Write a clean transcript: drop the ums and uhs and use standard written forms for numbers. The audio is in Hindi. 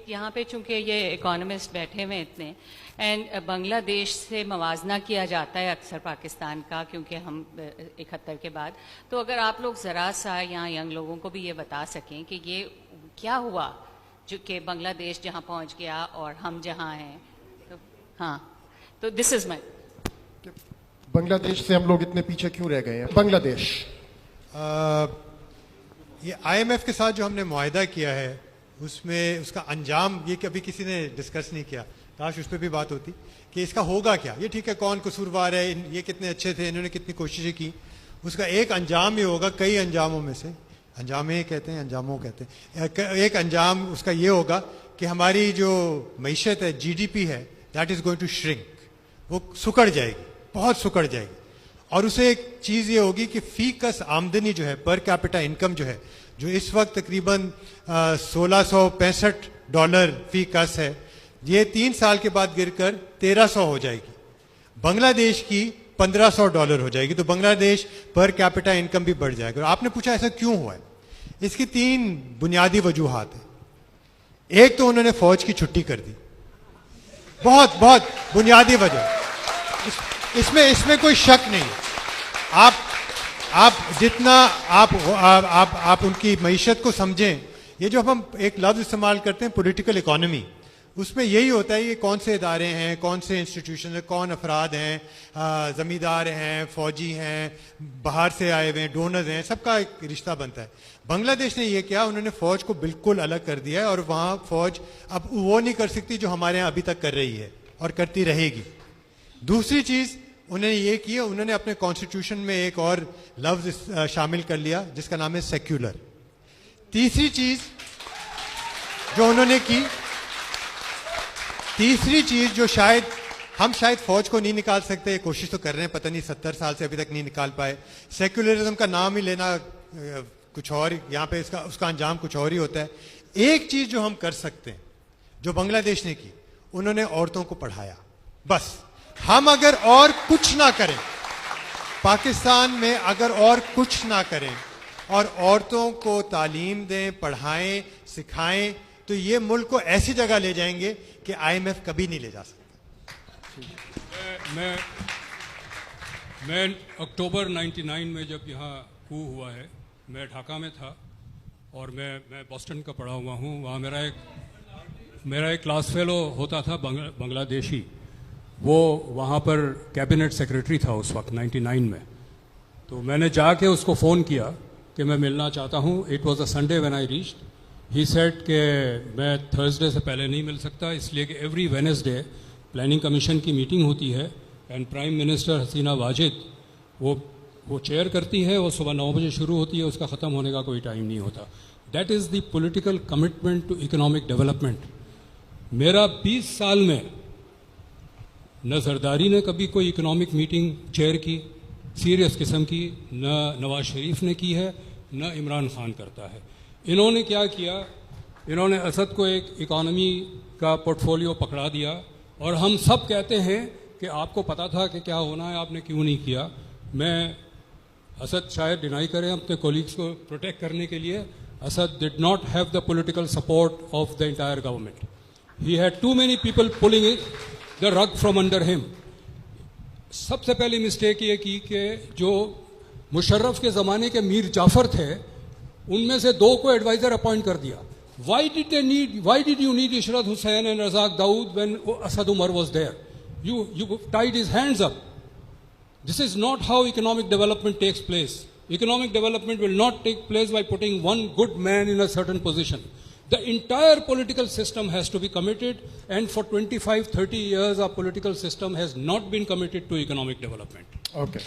यहाँ पे चूंकि ये इकोनॉमिस्ट बैठे हुए इतने एंड बांग्लादेश से मवाजना किया जाता है अक्सर पाकिस्तान का, क्योंकि हम 71 के बाद, तो अगर आप लोग ज़रा सा यहाँ यंग लोगों को भी ये बता सकें कि ये क्या हुआ जो कि बांग्लादेश जहाँ पहुँच गया और हम जहाँ हैं। तो हाँ, तो दिस इज़ माई। बांग्लादेश से हम लोग इतने पीछे क्यों रह गए हैं? बांग्लादेश ये IMF के साथ जो हमने मुआहदा किया है उसमें उसका अंजाम ये कभी किसी ने डिस्कस नहीं किया, काश उस पर भी बात होती कि इसका होगा क्या। ये ठीक है, कौन कसूरवार है, ये कितने अच्छे थे, इन्होंने कितनी कोशिशें की, उसका एक अंजाम ही होगा कई अंजामों में से। अंजाम ही कहते हैं, अंजामों कहते हैं। एक अंजाम उसका ये होगा कि हमारी जो मईशत है, GDP है, that is going to shrink, वो सुकड़ जाएगी, बहुत सुकड़ जाएगी। और उसे एक चीज़ ये होगी कि फी कस आमदनी जो है, पर कैपिटा इनकम जो है, जो इस वक्त तकरीबन $1665 फी कस है, ये 3 साल के बाद गिरकर 1300 हो जाएगी। बांग्लादेश की $1500 हो जाएगी। तो बांग्लादेश पर कैपिटा इनकम भी बढ़ जाएगा। और आपने पूछा ऐसा क्यों हुआ है, इसकी 3 बुनियादी वजूहात है। एक तो उन्होंने फौज की छुट्टी कर दी, बहुत बहुत बुनियादी वजह, इसमें कोई शक नहीं। आप जितना आप उनकी मईशत को समझें, ये जो हम एक लफ्ज इस्तेमाल करते हैं पॉलिटिकल इकोनॉमी, उसमें यही होता है कि कौन से इदारे हैं, कौन से इंस्टीट्यूशन हैं, कौन अफराद हैं, ज़मींदार हैं, फौजी हैं, बाहर से आए हुए हैं, डोनर्स हैं, सबका एक रिश्ता बनता है। बांग्लादेश ने ये किया, उन्होंने फ़ौज को बिल्कुल अलग कर दिया है और वहाँ फ़ौज अब वो नहीं कर सकती जो हमारे यहाँ अभी तक कर रही है और करती रहेगी। दूसरी चीज़ उन्होंने ये किया, उन्होंने अपने कॉन्स्टिट्यूशन में एक और लफ्ज़ शामिल कर लिया जिसका नाम है सेक्युलर। तीसरी चीज़ जो हम शायद फौज को नहीं निकाल सकते, कोशिश तो कर रहे हैं, पता नहीं 70 साल से अभी तक नहीं निकाल पाए। सेक्युलरिज्म का नाम ही लेना कुछ और, यहाँ पे उसका अंजाम कुछ और ही होता है। एक चीज जो हम कर सकते हैं, जो बांग्लादेश ने की, उन्होंने औरतों को पढ़ाया। बस हम अगर और कुछ ना करें, पाकिस्तान में अगर और कुछ ना करें और औरतों को तालीम दें, पढ़ाएं, सिखाएं, तो ये मुल्क को ऐसी जगह ले जाएंगे कि IMF कभी नहीं ले जा सकता। मैं अक्टूबर 99 में जब यहाँ कू हुआ है, मैं ढाका में था और मैं बॉस्टन का पढ़ा हुआ हूँ। वहाँ मेरा एक क्लास फेलो होता था बांग्लादेशी, वो वहाँ पर कैबिनेट सेक्रेटरी था उस वक्त 99 में। तो मैंने जाके उसको फ़ोन किया कि मैं मिलना चाहता हूँ। It was a Sunday when I reached. He said कि मैं थर्सडे से पहले नहीं मिल सकता, इसलिए कि एवरी वेडनेसडे प्लानिंग कमीशन की मीटिंग होती है एंड प्राइम मिनिस्टर हसीना वाजिद वो चेयर करती है, वो सुबह 9 बजे शुरू होती है, उसका ख़त्म होने का कोई टाइम नहीं होता। That is the political commitment to economic development. मेरा 20 साल में न जरदारी ने कभी कोई इकोनॉमिक मीटिंग चेयर की सीरियस किस्म की, न नवाज शरीफ ने की है, न इमरान खान करता है। इन्होंने क्या किया, इन्होंने असद को एक इकोनॉमी का पोर्टफोलियो पकड़ा दिया और हम सब कहते हैं कि आपको पता था कि क्या होना है, आपने क्यों नहीं किया। मैं असद शायद डिनाई करें अपने कोलीग्स को प्रोटेक्ट करने के लिए, Asad did not have the political support of the entire government. He had too many people pulling the rug from under him. सबसे पहली मिस्टेक ये की कि जो मुशर्रफ के ज़माने के मीर जाफ़र थे, उनमें से 2 को एडवाइज़र अपॉइंट कर दिया। Why did you need Ishrat Hussain and Razak Dawood when Asad Umar was there? You tied his hands up. This is not how economic development takes place. Economic development will not take place by putting one good man in a certain position. The entire political system has to be committed, and for 25-30 years our political system has not been committed to economic development. Okay.